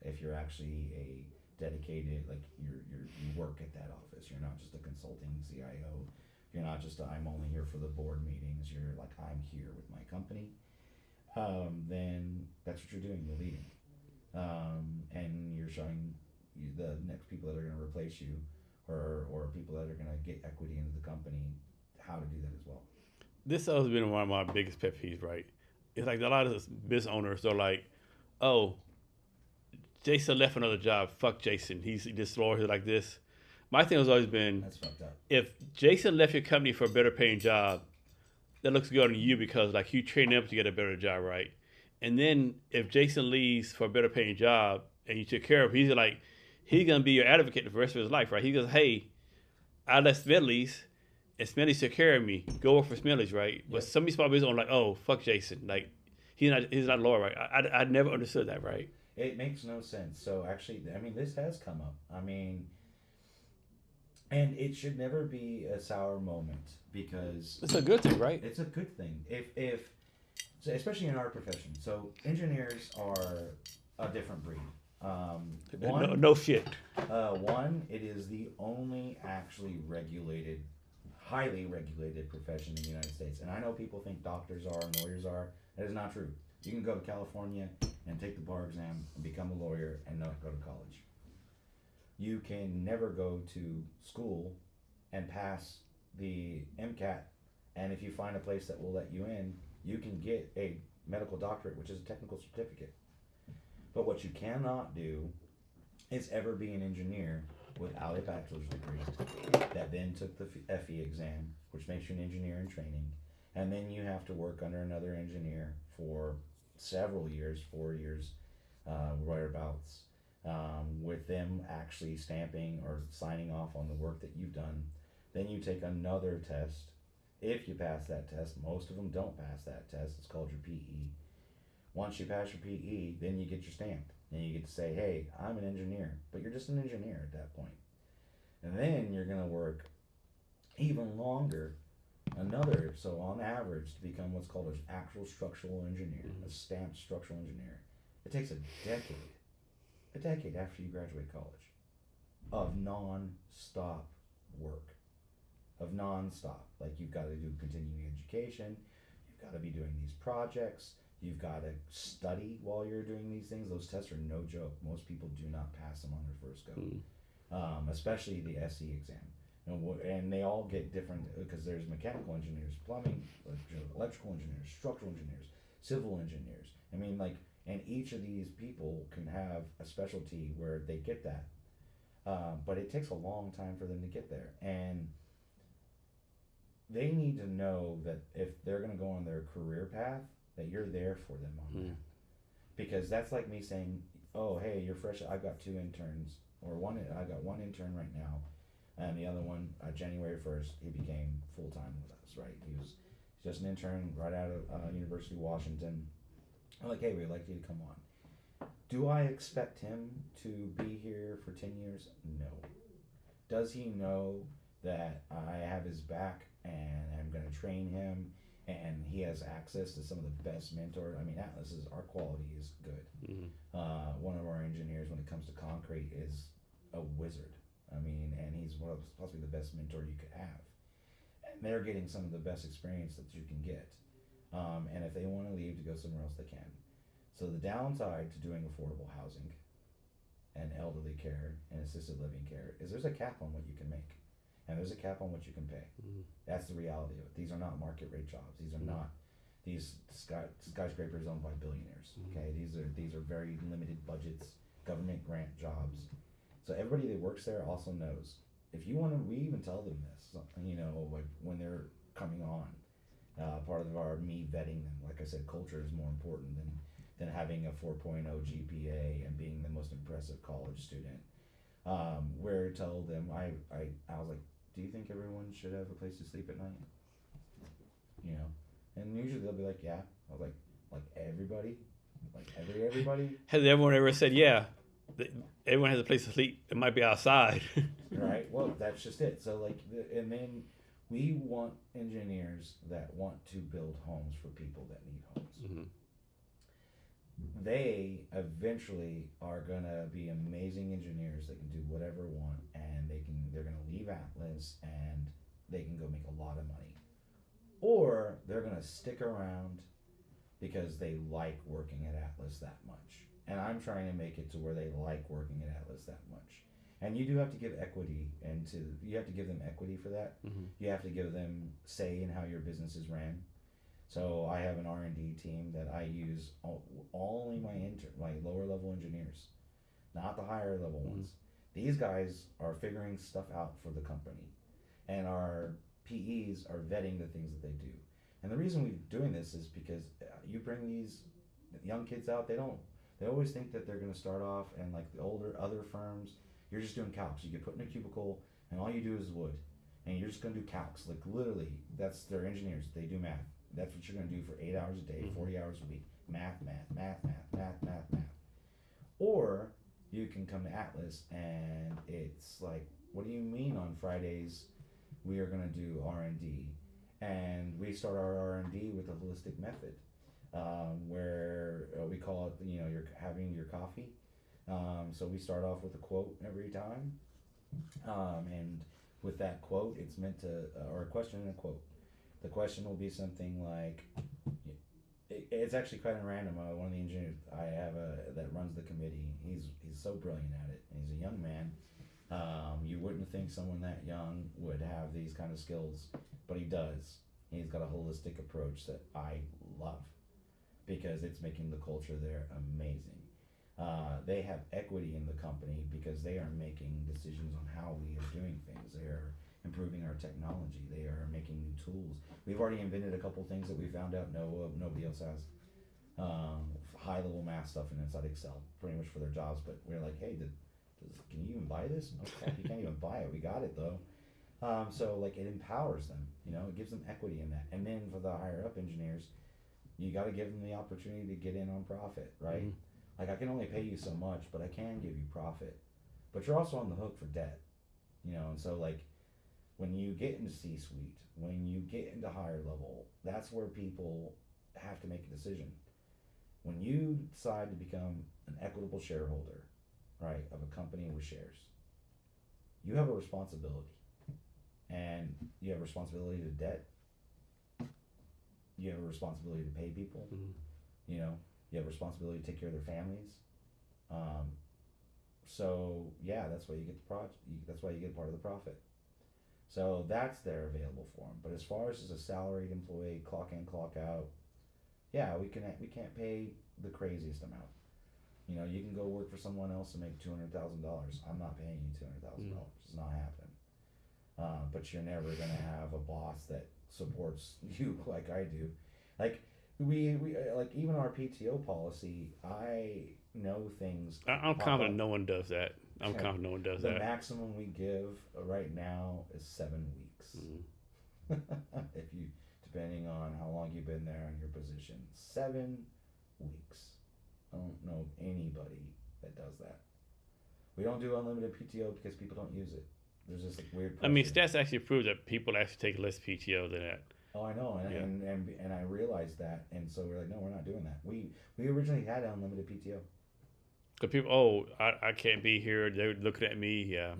if you're actually a dedicated, like you work at that office. You're not just a consulting CIO. You're not just I'm only here for the board meetings. You're like I'm here with my company. Then that's what you're doing. You're leading, and you're showing the next people that are going to replace you, or people that are going to get equity into the company, how to do that as well. This has been one of my biggest pet peeves, right? It's like a lot of business owners are like, oh, Jason left another job. Fuck Jason. He's this lawyer he's like this. My thing has always been, That's fucked up. if Jason left your company for a better paying job, that looks good on you because like you train them to get a better job, right? And then if Jason leaves for a better paying job and you took care of him, he's gonna be your advocate for the rest of his life, right? He goes, hey, I left Smedley's and Smedley's took care of me. Go work for Smedley's, right? But some of these small business are like, oh, fuck Jason. Like he's not a lawyer, right? I never understood that, right? It makes no sense. So actually, I mean, this has come up. I mean, and it should never be a sour moment because It's a good thing, right? it's a good thing. If so especially in our profession. So engineers are a different breed. One, No shit. one, it is the only actually regulated, highly regulated profession in the United States. And I know people think doctors are and lawyers are. That is not true. You can go to California and take the bar exam and become a lawyer and not go to college. You can never go to school and pass the MCAT, and if you find a place that will let you in, you can get a medical doctorate, which is a technical certificate. But what you cannot do is ever be an engineer without a bachelor's degree that then took the FE exam, which makes you an engineer in training, and then you have to work under another engineer for several years, 4 years, whereabouts, with them actually stamping or signing off on the work that you've done. Then you take another test. If you pass that test, most of them don't pass that test. It's called your PE. Once you pass your PE, then you get your stamp. And you get to say, hey, I'm an engineer. But you're just an engineer at that point. And then you're going to work even longer, so on average, to become what's called an actual structural engineer, a stamped structural engineer. It takes a decade after you graduate college, of non-stop work, of non-stop. Like you've got to do continuing education, you've got to be doing these projects, you've got to study while you're doing these things. Those tests are no joke. Most people do not pass them on their first go, especially the SE exam. And they all get different because there's mechanical engineers, plumbing, electrical engineers, structural engineers, civil engineers. I mean, like, and each of these people can have a specialty where they get that. But it takes a long time for them to get there. And they need to know that if they're going to go on their career path, that you're there for them on that. Because that's like me saying, oh, hey, you're fresh. I've got two interns, or I got one intern right now. And the other one, January 1st, he became full-time with us, right? He was just an intern right out of University of Washington. I'm like, hey, we'd like you to come on. Do I expect him to be here for 10 years? No. Does he know that I have his back and I'm going to train him and he has access to some of the best mentors? I mean, our quality is good. One of our engineers, when it comes to concrete, is a wizard. I mean, and he's possibly the best mentor you could have. And they're getting some of the best experience that you can get. And if they want to leave to go somewhere else, they can. So the downside to doing affordable housing and elderly care and assisted living care is there's a cap on what you can make. And there's a cap on what you can pay. That's the reality of it. These are not market rate jobs. These are not these skyscrapers owned by billionaires. Okay, these are very limited budgets, government grant jobs. So everybody that works there also knows. If you want to, we even tell them this, like when they're coming on. Part of me vetting them, like I said, culture is more important than having a 4.0 GPA and being the most impressive college student. Where tell them, I was like, do you think everyone should have a place to sleep at night? And usually they'll be like, yeah. I was like everybody, everybody. Has everyone ever said, yeah? Everyone has a place to sleep. It might be outside. Right. Well, that's just it. So and then we want engineers that want to build homes for people that need homes. They eventually are gonna amazing engineers that can do whatever they want, and they're gonna leave Atlas and they can go make a lot of money, or they're gonna stick around because they like working at Atlas that much. And I'm trying to make it to where they like working at Atlas that much. And you do have to give equity, you have to give them equity for that. Mm-hmm. You have to give them say in how your business is ran. So I have an R&D team that I use only my lower level engineers, not the higher level ones. These guys are figuring stuff out for the company, and our PEs are vetting the things that they do. And the reason we're doing this is because you bring these young kids out, they always think that they're going to start off, and like the other firms, you're just doing calcs. You get put in a cubicle and all you do is wood, and you're just going to do calcs. Like literally, that's their engineers. They do math. That's what you're going to do for 8 hours a day, 40 hours a week. Math. Or you can come to Atlas and it's like, what do you mean on Fridays we are going to do R&D? And we start our R&D with a holistic method, where we call it, you're having your coffee. So we start off with a quote every time, and with that quote, it's meant to, or a question and a quote. The question will be something like, it's actually kind of random. One of the engineers I have that runs the committee, he's so brilliant at it. He's a young man. You wouldn't think someone that young would have these kind of skills, but he does. He's got a holistic approach that I love because it's making the culture there amazing. They have equity in the company because they are making decisions on how we are doing things. They are improving our technology. They are making new tools. We've already invented a couple things that we found out nobody else has. High level math stuff inside Excel, pretty much for their jobs. But we're like, hey, can you even buy this? No, crap, you can't even buy it. We got it though. So like it empowers them. It gives them equity in that. And then for the higher up engineers, you got to give them the opportunity to get in on profit, right? Mm-hmm. Like I can only pay you so much, but I can give you profit. But you're also on the hook for debt, And so like when you get into C-suite, when you get into higher level, that's where people have to make a decision. When you decide to become an equitable shareholder, right, of a company with shares, you have a responsibility. And you have a responsibility to debt. You have a responsibility to pay people. Mm-hmm. You have a responsibility to take care of their families. So yeah, that's why you get the project. That's why you get part of the profit. So that's there available for them. But as far as a salaried employee, clock in, clock out, yeah, we can't pay the craziest amount. You can go work for someone else and make $200,000. I'm not paying you $200,000. It's not happening. But you're never gonna have a boss that supports you like I do. Like we like even our PTO policy. I know things. I'm confident no one does that. I'm confident no one does that. The maximum we give right now is 7 weeks. Mm-hmm. Depending on how long you've been there in your position, 7 weeks. I don't know anybody that does that. We don't do unlimited PTO because people don't use it. There's this weird pressure. I mean, stats actually prove that people actually take less PTO than that. Oh, I know, and I realized that, and so we're like, no, we're not doing that. We originally had unlimited PTO. Because people, I can't be here. They're looking at me. Yeah.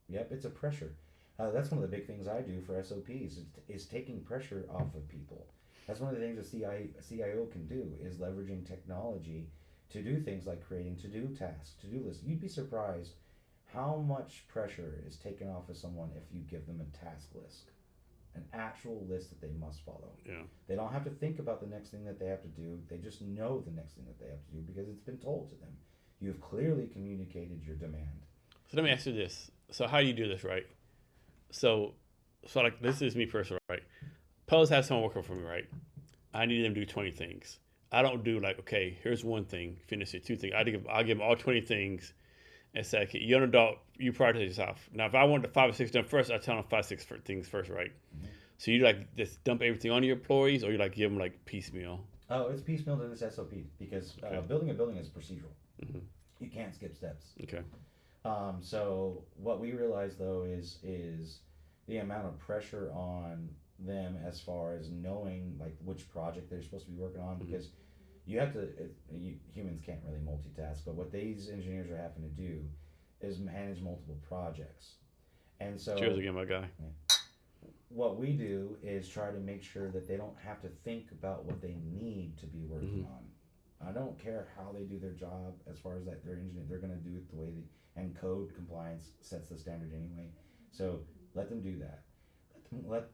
Yep. It's a pressure. That's one of the big things I do for SOPs is taking pressure off of people. That's one of the things a CIO can do is leveraging technology to do things like creating to-do tasks, to-do lists. You'd be surprised how much pressure is taken off of someone if you give them a task list, an actual list that they must follow. Yeah. They don't have to think about the next thing that they have to do. They just know the next thing that they have to do because it's been told to them. You've clearly communicated your demand. So let me ask you this. So how do you do this, right? So like this is me personally, right? Suppose I have someone working for me, right? I need them to do 20 things. I don't do like, okay, here's one thing, finish it, 2 things. I'll give them all 20 things and say, okay, you're an adult, you prioritize yourself. Now, if I want the 5 or 6 done first, I tell them 5 or 6 things first, right? Mm-hmm. So you like just dump everything on your employees, or you like give them like piecemeal? Oh, it's piecemeal in this SOP because building a building is procedural. Mm-hmm. You can't skip steps. Okay. So what we realize though is the amount of pressure on them as far as knowing like which project they're supposed to be working on, because you have to. Humans can't really multitask, but what these engineers are having to do is manage multiple projects. And so Cheers again, my guy. what we do is try to make sure that they don't have to think about what they need to be working on. I don't care how they do their job as far as that they're engineer. They're going to do it the way and code compliance sets the standard anyway. So let them do that.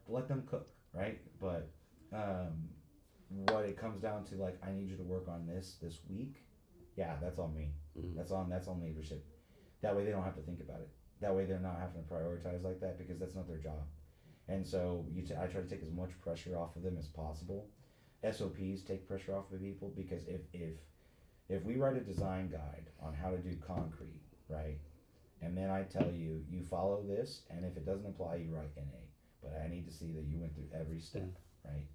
Let them cook, right? But what it comes down to, like, I need you to work on this week. Yeah, that's on me. That's on leadership. That way they don't have to think about it. That way they're not having to prioritize like that because that's not their job. And so I try to take as much pressure off of them as possible. SOPs take pressure off of people because if we write a design guide on how to do concrete, right, and then I tell you follow this, and if it doesn't apply, you write NA. But I need to see that you went through every step, right?